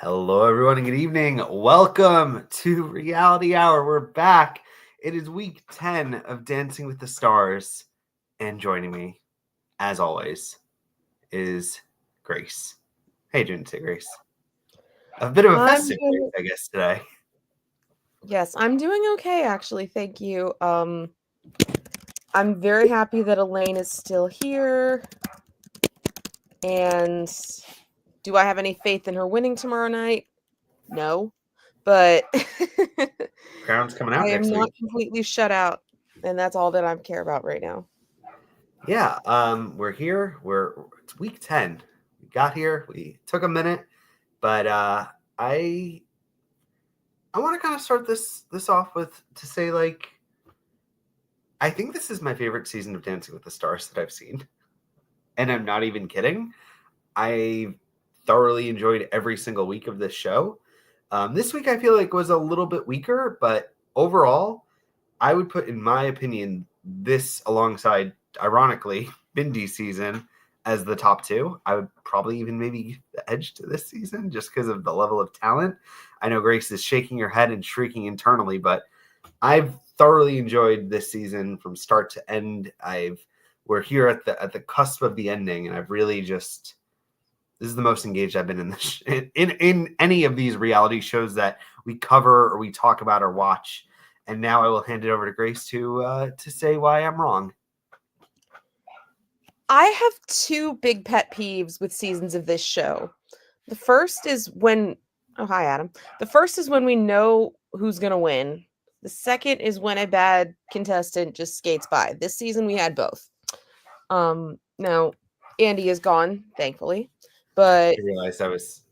Hello, everyone, and good evening. Welcome to Reality Hour. We're back. It is week 10 of Dancing with the Stars. And joining me, as always, is Grace. How you doing today, Grace? A bit of a festive Grace, I guess, today. Yes, I'm doing okay, actually. Thank you. I'm very happy that Elaine is still here. And do I have any faith in her winning tomorrow night? No. But Crown's coming I out am next not week. completely shut out. And that's all that I care about right now. Yeah, we're here. It's week 10. We got here. We took a minute, but I want to kind of start this off with to say, like, I think this is my favorite season of Dancing with the Stars that I've seen. And I'm not even kidding. I thoroughly enjoyed every single week of this show. This week I feel like was a little bit weaker, but overall, I would put, in my opinion, this alongside, ironically, Bindi season as the top two. I would probably even maybe give the edge to this season just because of the level of talent. I know Grace is shaking her head and shrieking internally, but I've thoroughly enjoyed this season from start to end. We're here at the cusp of the ending, and I've really just this is the most engaged I've been in this in any of these reality shows that we cover or we talk about or watch. And now I will hand it over to Grace to say why I'm wrong. I have two big pet peeves with seasons of this show. The first is when oh hi Adam. The first is when we know who's gonna win. The second is when a bad contestant just skates by. This season we had both. Now Andy is gone, thankfully. But I realized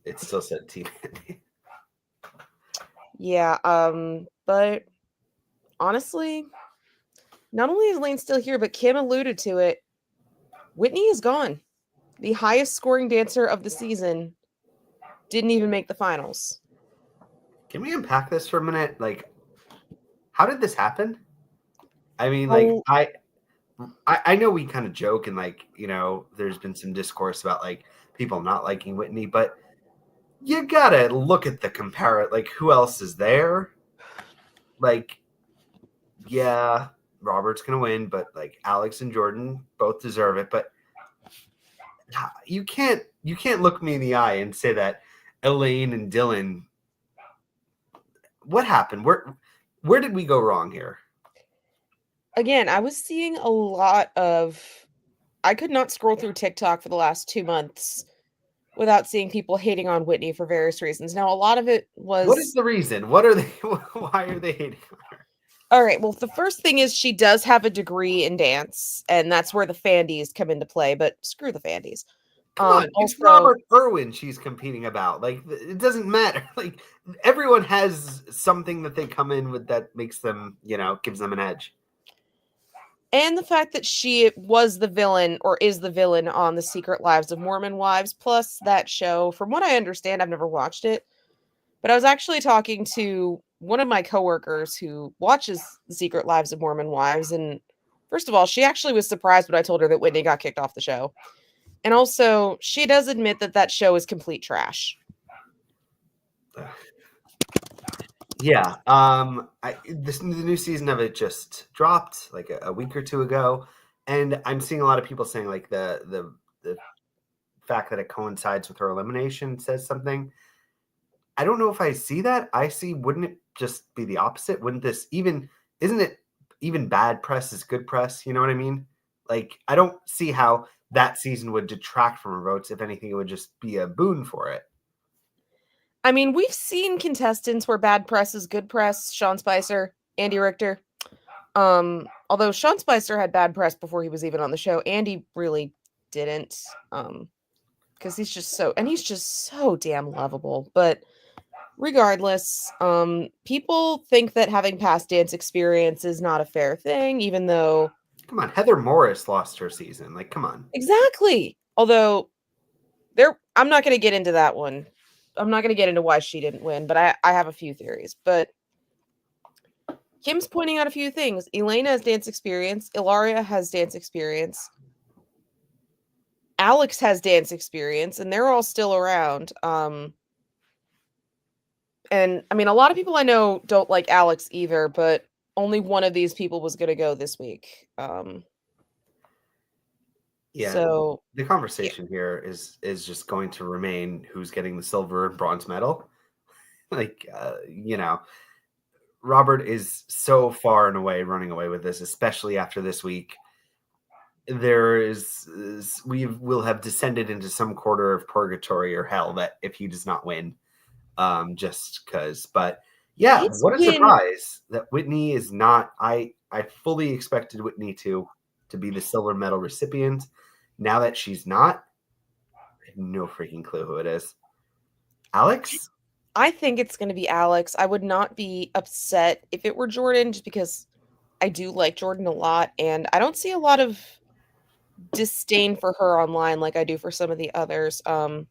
it still said Team Andy. yeah, but honestly, not only is Lane still here, but Kim alluded to it. Whitney is gone. The highest scoring dancer of the season didn't even make the finals. Can we unpack this for a minute? Like, how did this happen? I mean, like, Oh, I know we kind of joke and, like, there's been some discourse about, like, people not liking Whitney, but you gotta look at the compare. Like, who else is there? Like, yeah, Robert's gonna win, but like Alex and Jordan both deserve it. But you can't look me in the eye and say that Elaine and Dylan. What happened? Where did we go wrong here? again, I was seeing a lot of. I could not scroll through TikTok for the last 2 months without seeing people hating on Whitney for various reasons. Now, a lot of it What is was the reason? What are they? Why are they hating on her? all right. Well, the first thing is she does have a degree in dance, and that's where the Fandies come into play. But screw the Fandies. Come on, it's Also, Robert Irwin she's competing about. Like, it doesn't matter. Like, everyone has something that they come in with that makes them, gives them an edge. and the fact that she was the villain or is the villain on The Secret Lives of Mormon Wives, plus that show. From what I understand, I've never watched it, but I was actually talking to one of my coworkers who watches The Secret Lives of Mormon Wives, and first of all, she actually was surprised when I told her that Whitney got kicked off the show. And also, she does admit that that show is complete trash. Yeah. The new season of it just dropped like a week or two ago, and I'm seeing a lot of people saying like the fact that it coincides with her elimination says something. I don't know if I see that. I see, wouldn't it just be the opposite? Wouldn't this even isn't it even bad press is good press? You know what I mean? Like, I don't see how that season would detract from her votes. If anything, it would just be a boon for it. I mean, we've seen contestants where bad press is good press. Sean Spicer, Andy Richter. Although Sean Spicer had bad press before he was even on the show, Andy really didn't. Because he's just so damn lovable. But regardless, people think that having past dance experience is not a fair thing, even though Come on, Heather Morris lost her season. Like, come on. exactly. Although I'm not gonna get into that one. I'm not gonna get into why she didn't win, but I have a few theories. But Kim's pointing out a few things. Elena has dance experience, Ilaria has dance experience, Alex has dance experience, and they're all still around. And I mean, a lot of people I know don't like Alex either, but only one of these people was going to go this week. Yeah, So the conversation here is just going to remain who's getting the silver and bronze medal. Like, Robert is so far and away running away with this, especially after this week. We'll have descended into some quarter of purgatory or hell that if he does not win, just because. But yeah, his what a win, surprise that Whitney is not. I fully expected Whitney to be the silver medal recipient. Now that she's not, I have no freaking clue who it is. Alex? I think it's going to be Alex. I would not be upset if it were Jordan, just because I do like Jordan a lot, and I don't see a lot of disdain for her online like I do for some of the others. I'm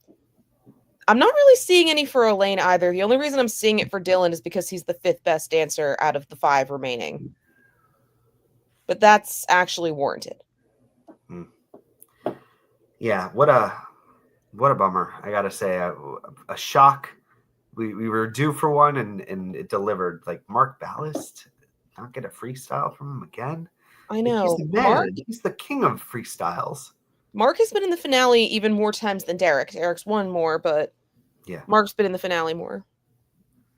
not really seeing any for Elaine either. The only reason I'm seeing it for Dylan is because he's the 5th best dancer out of the 5 remaining. But that's actually warranted. Yeah, what a bummer. I gotta say, a shock. We were due for one, and it delivered. Like Mark Ballast, not get a freestyle from him again. I Like, he's know. the man. He's the king of freestyles. Mark has been in the finale even more times than Derek. Derek's won more, but yeah, Mark's been in the finale more.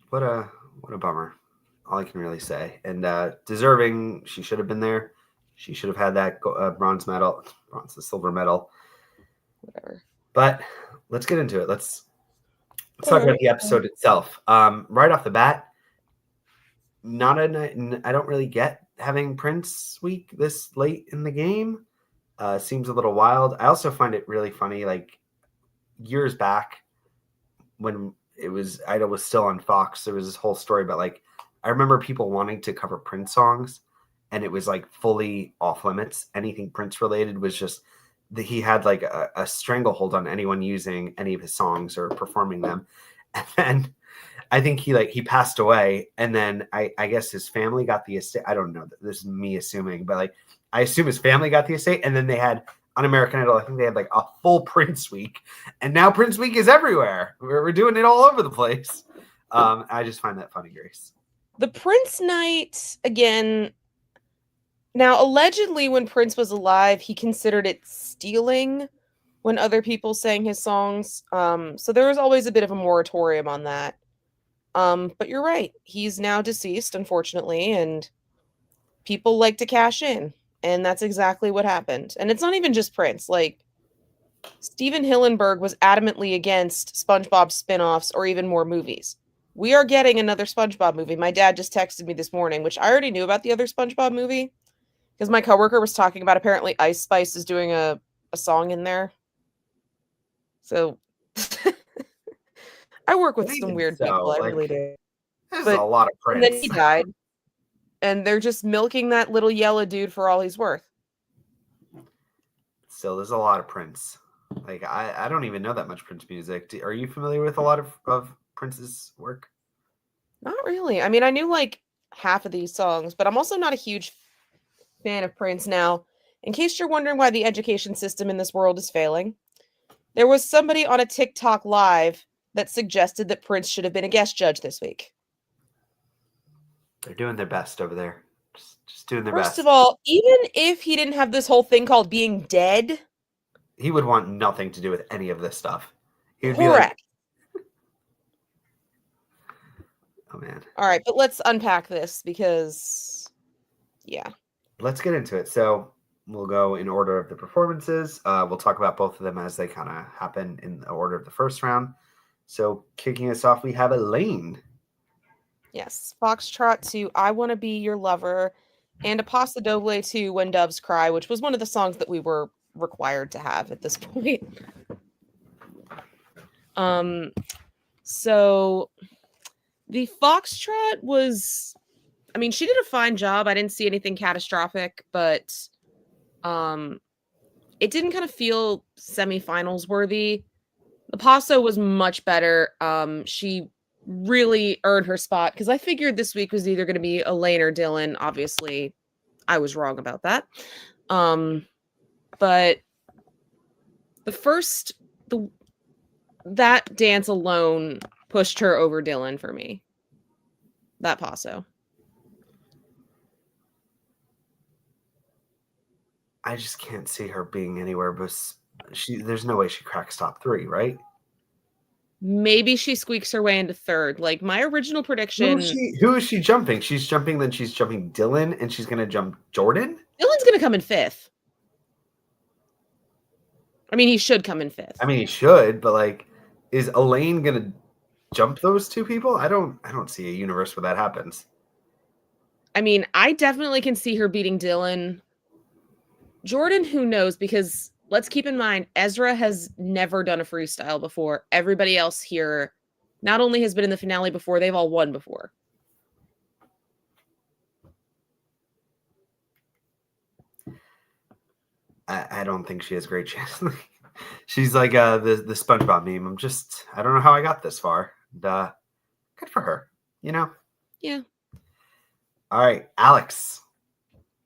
What a bummer. All I can really say. And deserving. She should have been there. She should have had that bronze medal, the silver medal. Whatever. But let's get into it. Let's talk about the episode itself. Right off the bat, I don't really get having Prince week this late in the game. Seems a little wild. I also find it really funny. Like years back, when Idol was still on Fox, there was this whole story about like I remember people wanting to cover Prince songs, and it was like fully off limits. Anything Prince related was just that he had like a stranglehold on anyone using any of his songs or performing them. And then I think he passed away, and then I guess his family got the estate. I don't know. This is me assuming, but like I assume his family got the estate, and then they had on American Idol. I think they had like a full Prince week, and now Prince week is everywhere. We're doing it all over the place. I just find that funny, Grace. The Prince night again. Now, allegedly, when Prince was alive, he considered it stealing when other people sang his songs. So there was always a bit of a moratorium on that. But you're right. He's now deceased, unfortunately, and people like to cash in. And that's exactly what happened. And it's not even just Prince. Like, Steven Hillenburg was adamantly against SpongeBob spin-offs or even more movies. We are getting another SpongeBob movie. My dad just texted me this morning, which I already knew about the other SpongeBob movie, because my coworker was talking about apparently Ice Spice is doing a song in there. So I work with some weird people. I really do. There's a lot of Prince. And then he died. And they're just milking that little yellow dude for all he's worth. Still, there's a lot of Prince. Like I don't even know that much Prince music. Are you familiar with a lot of Prince's work? Not really. I mean, I knew like half of these songs, but I'm also not a huge fan of Prince now. In case you're wondering why the education system in this world is failing, there was somebody on a TikTok live that suggested that Prince should have been a guest judge this week. They're doing their best over there. Just doing their best. First of all, even if he didn't have this whole thing called being dead, he would want nothing to do with any of this stuff. He would correct. Be like, oh man. All right, but let's unpack this because, yeah. Let's get into it. So we'll go in order of the performances. We'll talk about both of them as they kind of happen in the order of the first round. So kicking us off, we have Elaine. Yes, Foxtrot to I Want to Be Your Lover, and a Paso Doble to When Doves Cry, which was one of the songs that we were required to have at this point. So the Foxtrot was, I mean, she did a fine job. I didn't see anything catastrophic, but it didn't kind of feel semifinals worthy. The Paso was much better. She really earned her spot because I figured this week was either going to be Elaine or Dylan. Obviously, I was wrong about that. But that dance alone pushed her over Dylan for me. That paso. I just can't see her being anywhere but there's no way she cracks top 3, right? Maybe she squeaks her way into 3rd. Like my original prediction. Who is she jumping? She's jumping Dylan, and she's gonna jump Jordan? Dylan's gonna come in 5th. I mean, he should come in 5th. I mean, he should, but like, is Elaine gonna jump those 2 people? I don't see a universe where that happens. I mean, I definitely can see her beating Dylan. Jordan, who knows? Because let's keep in mind, Ezra has never done a freestyle before. Everybody else here not only has been in the finale before, they've all won before. I don't think she has great chance. She's like the SpongeBob meme. I don't know how I got this far. And, good for her, you know? Yeah. All right, Alex.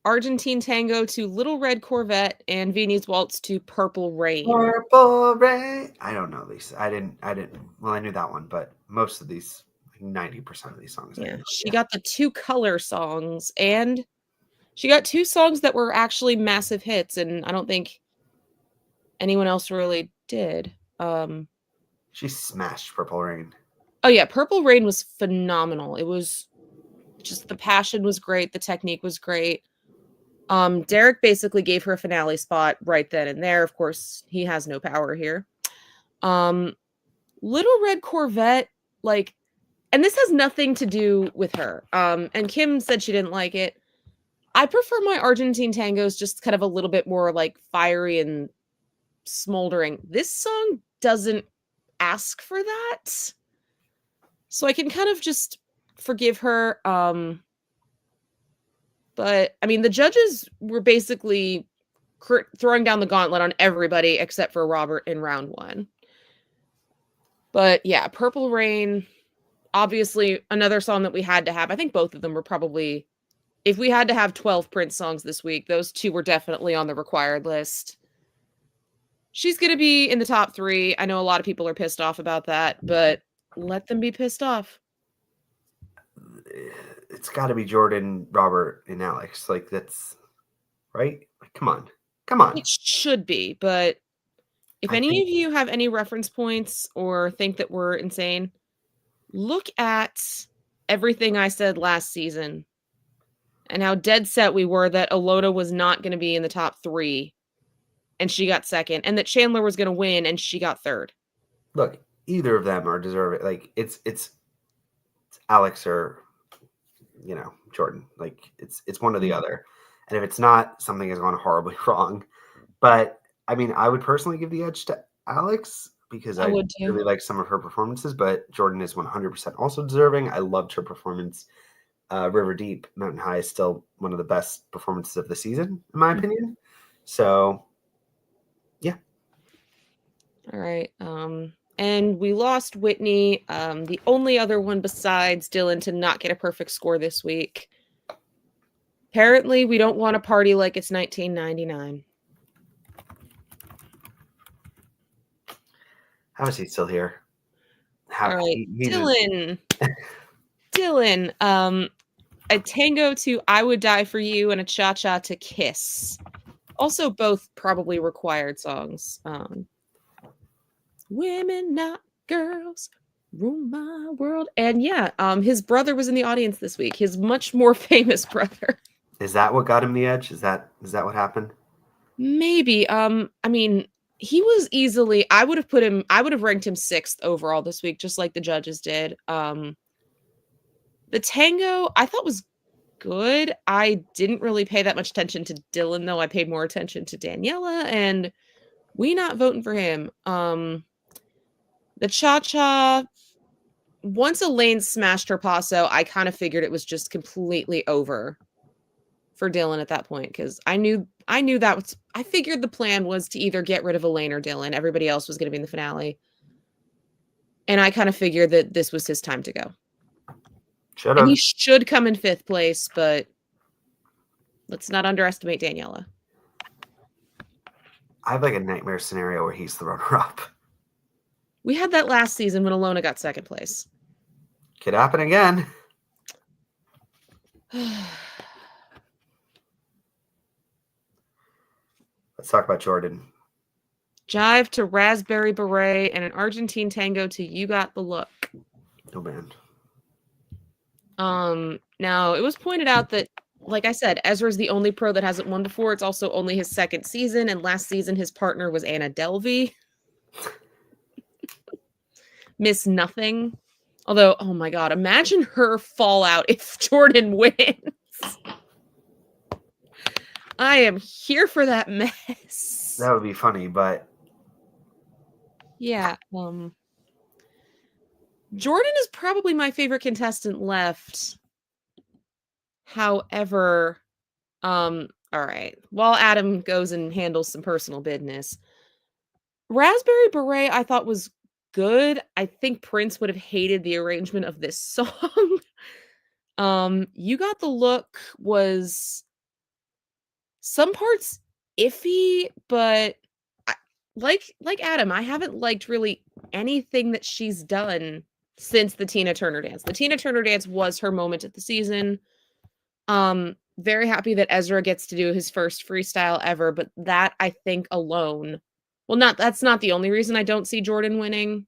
Argentine Tango to Little Red Corvette and Vianney's Waltz to Purple Rain. Purple Rain. I don't know these. I didn't. Well, I knew that one, but most of these, like 90% of these songs. Yeah, she got the 2 color songs, and she got 2 songs that were actually massive hits, and I don't think anyone else really did. She smashed Purple Rain. Oh yeah, Purple Rain was phenomenal. It was just, the passion was great, the technique was great. Derek basically gave her a finale spot right then and there. Of course, he has no power here. Little Red Corvette, like, and this has nothing to do with her. And Kim said she didn't like it. I prefer my Argentine tangos just kind of a little bit more like fiery and smoldering. This song doesn't ask for that. So I can kind of just forgive her. But I mean, the judges were basically throwing down the gauntlet on everybody except for Robert in round 1. But yeah, Purple Rain, obviously another song that we had to have. I think both of them were probably, if we had to have 12 Prince songs this week, those 2 were definitely on the required list. She's going to be in the top 3. I know a lot of people are pissed off about that, but let them be pissed off. It's got to be Jordan, Robert, and Alex. Like, that's right. Like, come on. It should be, but if any of you have any reference points or think that we're insane, look at everything I said last season and how dead set we were that Alota was not going to be in the top 3 and she got 2nd, and that Chandler was going to win and she got 3rd. Look, either of them are deserving. Like, it's Alex or, Jordan. Like, it's one or the other. And if it's not, something has gone horribly wrong. But I mean, I would personally give the edge to Alex because I really like some of her performances, but Jordan is 100% also deserving. I loved her performance. River Deep, Mountain High is still one of the best performances of the season, in my opinion. So, yeah. All right. And we lost Whitney, the only other one besides Dylan to not get a perfect score this week. Apparently, we don't want to party like it's 1999. How is he still here? All right, Dylan. Dylan, a tango to I Would Die For You and a cha-cha to Kiss. Also both probably required songs. Women, not girls, rule my world. And yeah, his brother was in the audience this week. His much more famous brother. Is that what got him the edge? Is that what happened? Maybe. I mean, he was easily, I would have ranked him 6th overall this week, just like the judges did. The tango I thought was good. I didn't really pay that much attention to Dylan, though. I paid more attention to Daniela, and we not voting for him. The cha-cha, once Elaine smashed her paso, I kind of figured it was just completely over for Dylan at that point, because I knew that was, I figured the plan was to either get rid of Elaine or Dylan. Everybody else was going to be in the finale. And I kind of figured that this was his time to go. And he should come in 5th place, but let's not underestimate Daniela. I have like a nightmare scenario where he's the runner-up. We had that last season when Alona got second place. Could happen again. Let's talk about Jordan. Jive to Raspberry Beret and an Argentine tango to You Got the Look. Oh, man. Now, it was pointed out that, like I said, Ezra's the only pro that hasn't won before. It's also only his second season, and last season his partner was Anna Delvey. Miss Nothing. Although, oh my god, imagine her fallout if Jordan wins. I am here for that mess. That would be funny, but yeah, Jordan is probably my favorite contestant left. However, all right. While Adam goes and handles some personal business, Raspberry Beret I thought was good. I think Prince would have hated the arrangement of this song. You Got the Look was some parts iffy, but like Adam, I haven't liked really anything that she's done since the Tina Turner dance. The Tina Turner dance was her moment of the season. Very happy that Ezra gets to do his first freestyle ever, but that I think alone, well, that's not the only reason I don't see Jordan winning,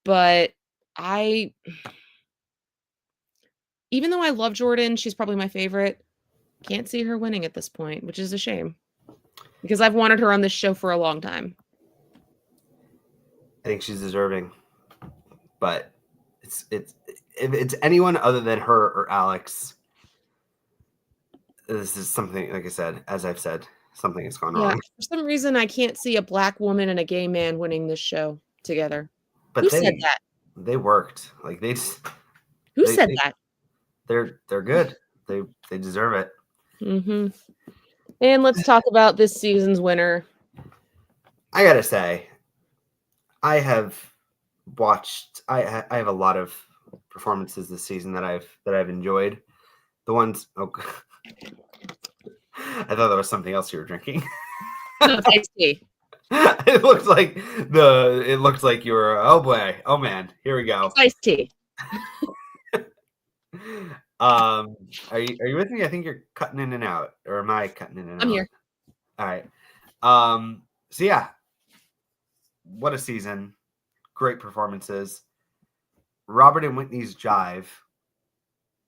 but even though I love Jordan, she's probably my favorite. Can't see her winning at this point, which is a shame because I've wanted her on this show for a long time. I think she's deserving, but if it's anyone other than her or Alex, this is something, like I said, as I've said, something has gone wrong. For some reason, I can't see a black woman and a gay man winning this show together. But Who said that? They worked. Like Who said that? They're good. They deserve it. Mm-hmm. And let's talk about this season's winner. I gotta say, I have watched. I have a lot of performances this season that I've enjoyed. The ones. Oh, I thought that was something else you were drinking. No, it's iced tea. It looked like you were. Oh boy. Oh man. Here we go. It's iced tea. Are you with me? I think you're cutting in and out, or am I cutting in and out? I'm here. All right. So yeah, what a season! Great performances. Robert and Whitney's Jive.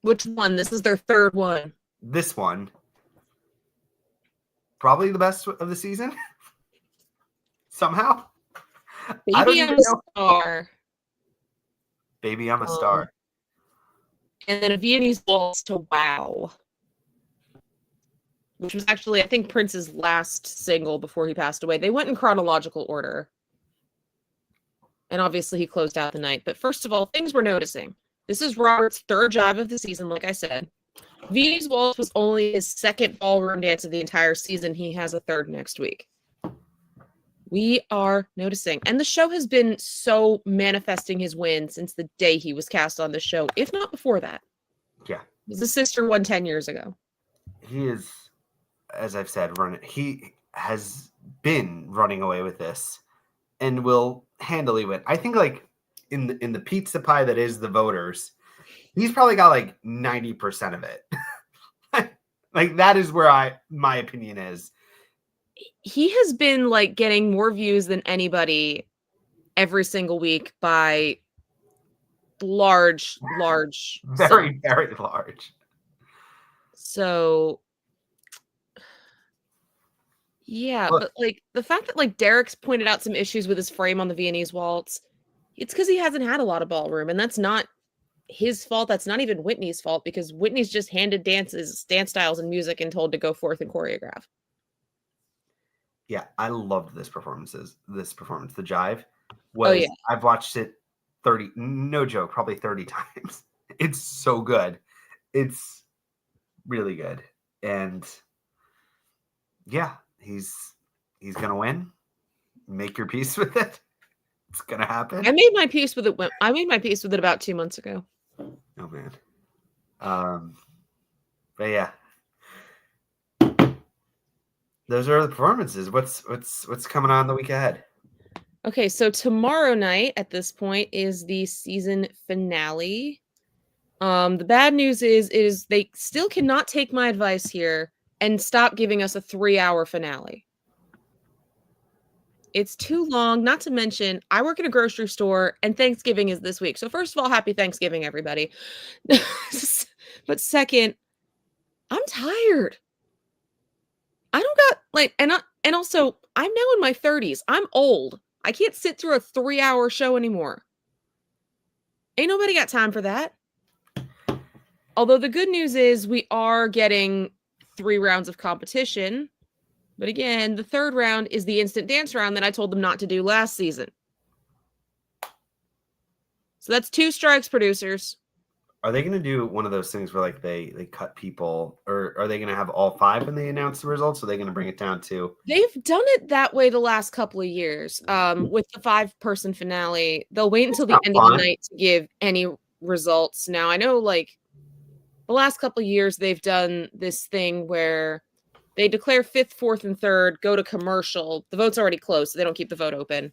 Which one? This is their third one. This one, probably the best of the season. Somehow. Baby, I'm a Star. Baby, I'm a Star. And then a Viennese Waltz to Wow, which was actually, I think, Prince's last single before he passed away. They went in chronological order. And obviously he closed out the night. But first of all, things we're noticing. This is Robert's third jive of the season, like I said. Viennese Waltz was only his second ballroom dance of the entire season. He has a third next week. We are noticing. And the show has been so manifesting his win since the day he was cast on the show, if not before that. Yeah. His sister won 10 years ago. He is, as I've said, he has been running away with this and will handily win. I think like in the pizza pie that is the voters, he's probably got like 90% of it. Like that is where my opinion is. He has been like getting more views than anybody every single week by large very large. So yeah, look, but like the fact that like Derek's pointed out some issues with his frame on the Viennese Waltz, it's because he hasn't had a lot of ballroom, and that's not his fault. That's not even Whitney's fault, because Whitney's just handed dance styles and music and told to go forth and choreograph. Yeah, I loved this performance. The jive was, I've watched it 30, no joke, probably 30 times. It's so good. It's really good. And yeah, he's gonna win. Make your peace with it. It's gonna happen. I made my peace with it about 2 months ago. Oh man. But yeah. Those are the performances. What's coming on the week ahead? Okay, so tomorrow night at this point is the season finale. The bad news is they still cannot take my advice here and stop giving us a 3-hour finale. It's too long, not to mention I work at a grocery store and Thanksgiving is this week. So first of all, happy Thanksgiving, everybody. But second, I'm tired. I don't got like and also I'm now in my 30s. I'm old. I can't sit through a 3-hour show anymore. Ain't nobody got time for that. Although the good news is we are getting 3 rounds of competition. But again, the third round is the instant dance round that I told them not to do last season. So that's 2 strikes, producers. Are they going to do one of those things where like they cut people, or are they going to have all 5 when they announce the results? Or are they going to bring it down to? They've done it that way the last couple of years. With the 5-person finale, they'll wait until the end of the night to give any results. Now I know like the last couple of years they've done this thing where they declare 5th, 4th, and 3rd, go to commercial. The vote's already closed, so they don't keep the vote open.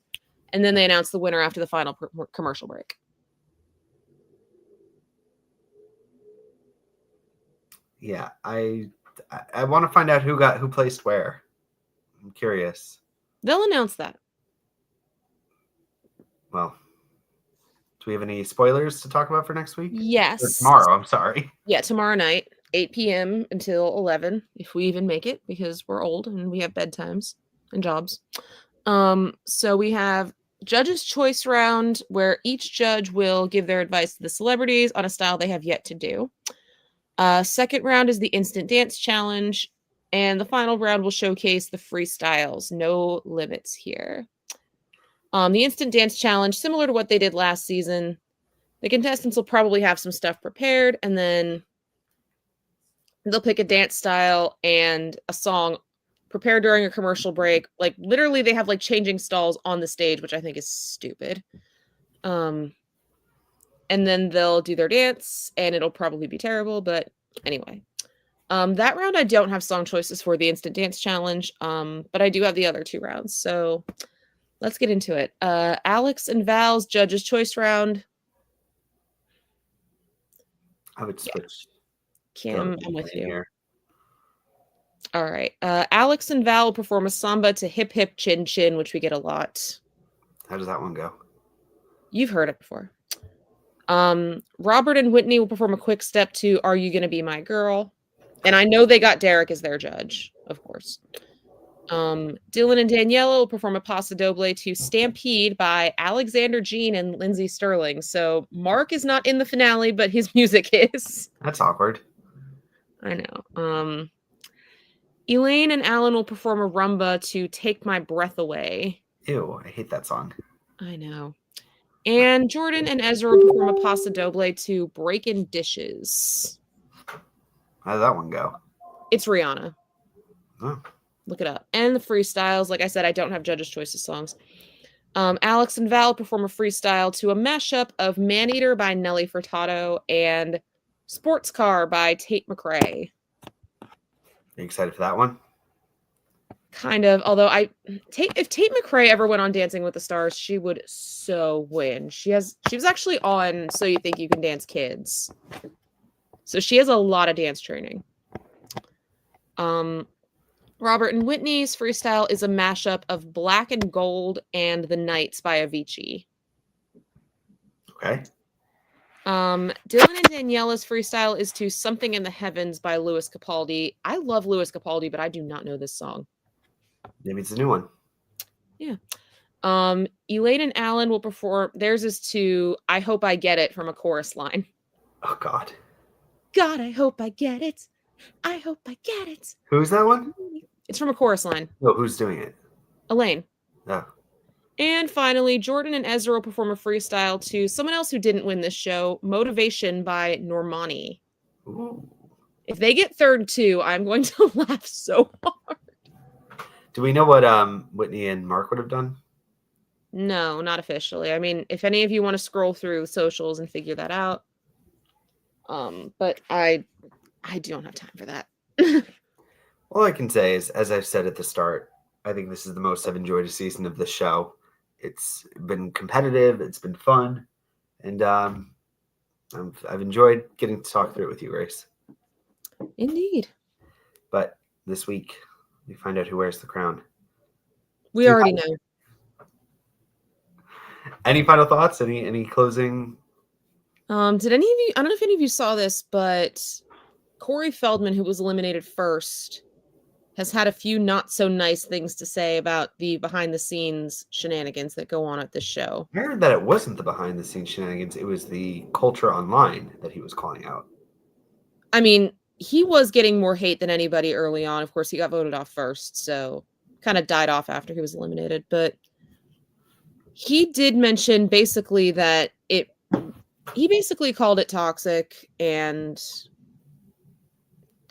And then they announce the winner after the final commercial break. Yeah, I want to find out who placed where. I'm curious. They'll announce that. Well, do we have any spoilers to talk about for next week? Yes. Or tomorrow, I'm sorry. Yeah, tomorrow night, 8 p.m. until 11, if we even make it, because we're old and we have bedtimes and jobs. So we have Judge's Choice Round, where each judge will give their advice to the celebrities on a style they have yet to do. Second round is the Instant Dance Challenge, and the final round will showcase the freestyles. No limits here. The Instant Dance Challenge, similar to what they did last season, the contestants will probably have some stuff prepared, and then they'll pick a dance style and a song prepared during a commercial break. Like literally they have like changing stalls on the stage, which I think is stupid. And then they'll do their dance and it'll probably be terrible, but anyway. That round I don't have song choices for the Instant Dance Challenge, but I do have the other 2 rounds. So let's get into it. Alex and Val's Judge's Choice Round. I would switch. Kim, I'm with you. Here. All right. Alex and Val will perform a samba to Hip Hip Chin Chin, which we get a lot. How does that one go? You've heard it before. Robert and Whitney will perform a quick step to Are You Gonna Be My Girl? And I know they got Derek as their judge, of course. Dylan and Daniela will perform a Paso Doble to Stampede by Alexander Jean and Lindsay Sterling. So Mark is not in the finale, but his music is. That's awkward. I know. Elaine and Alan will perform a rumba to Take My Breath Away. Ew, I hate that song. I know. And Jordan and Ezra will perform a Paso Doble to Breakin' Dishes. How did that one go? It's Rihanna. Oh. Look it up. And the freestyles, like I said, I don't have Judge's Choices songs. Alex and Val perform a freestyle to a mashup of Maneater by Nelly Furtado and Sports Car by Tate McRae. Are you excited for that one? Kind of, although if Tate McRae ever went on Dancing with the Stars, she would so win. She was actually on So You Think You Can Dance Kids. So she has a lot of dance training. Robert and Whitney's freestyle is a mashup of Black and Gold and The Nights by Avicii. Okay. Dylan and Daniela's freestyle is to Something in the Heavens by Louis Capaldi. I love Louis Capaldi, but I do not know this song. Maybe it's a new one. Yeah. Elaine and Alan will perform. Theirs is to I Hope I Get It from a chorus line. Oh, God. God, I hope I get it. I hope I get it. Who's that one? It's from a chorus line. No, who's doing it? Elaine. Oh. And finally, Jordan and Ezra will perform a freestyle to someone else who didn't win this show, Motivation by Normani. Ooh. If they get third too, I'm going to laugh so hard. Do we know what Whitney and Mark would have done? No, not officially. I mean, if any of you want to scroll through socials and figure that out. But I don't have time for that. All I can say is, as I've said at the start, I think this is the most I've enjoyed a season of this show. It's been competitive. It's been fun, and I've enjoyed getting to talk through it with you, Grace. Indeed. But this week, we find out who wears the crown. We already know. Any final thoughts? Any closing? Did any of you? I don't know if any of you saw this, but Corey Feldman, who was eliminated first, has had a few not so nice things to say about the behind the scenes shenanigans that go on at this show. I heard that it wasn't the behind the scenes shenanigans, it was the culture online that he was calling out. I mean, he was getting more hate than anybody early on. Of course, he got voted off first, so kind of died off after he was eliminated. But he did mention basically that he basically called it toxic and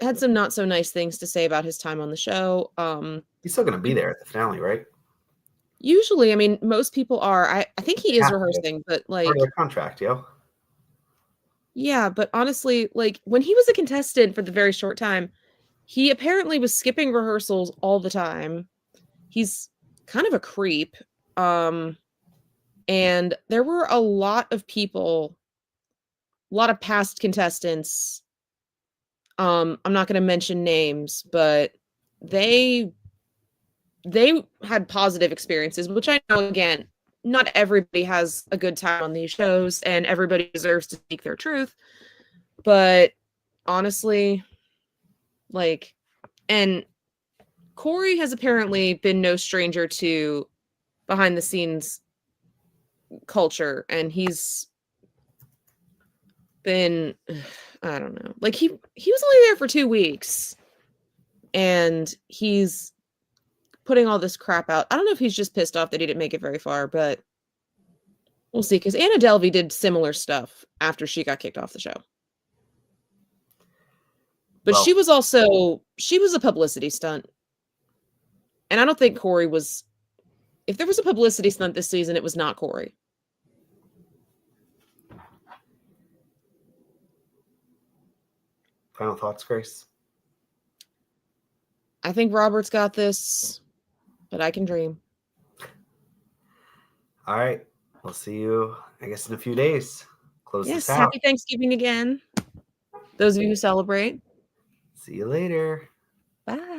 had some not so nice things to say about his time on the show. He's still going to be there at the finale, right? Usually, I mean, most people are. I think he is rehearsing, but like part of their contract, yo. Yeah, but honestly, like when he was a contestant for the very short time, he apparently was skipping rehearsals all the time. He's kind of a creep. And there were a lot of people, a lot of past contestants. I'm not going to mention names, but they had positive experiences, which I know, again, not everybody has a good time on these shows and everybody deserves to speak their truth. But honestly, like, and Corey has apparently been no stranger to behind the scenes culture, and he's been, I don't know, like he was only there for 2 weeks and he's putting all this crap out. I don't know if he's just pissed off that he didn't make it very far, but we'll see. Because Anna Delvey did similar stuff after she got kicked off the show. But she was a publicity stunt. And I don't think Corey was, if there was a publicity stunt this season, it was not Corey. Final thoughts, Grace? I think Robert's got this, but I can dream. All right. We'll see you, I guess, in a few days. Close this out. Happy Thanksgiving again. Those of you who celebrate. See you later. Bye.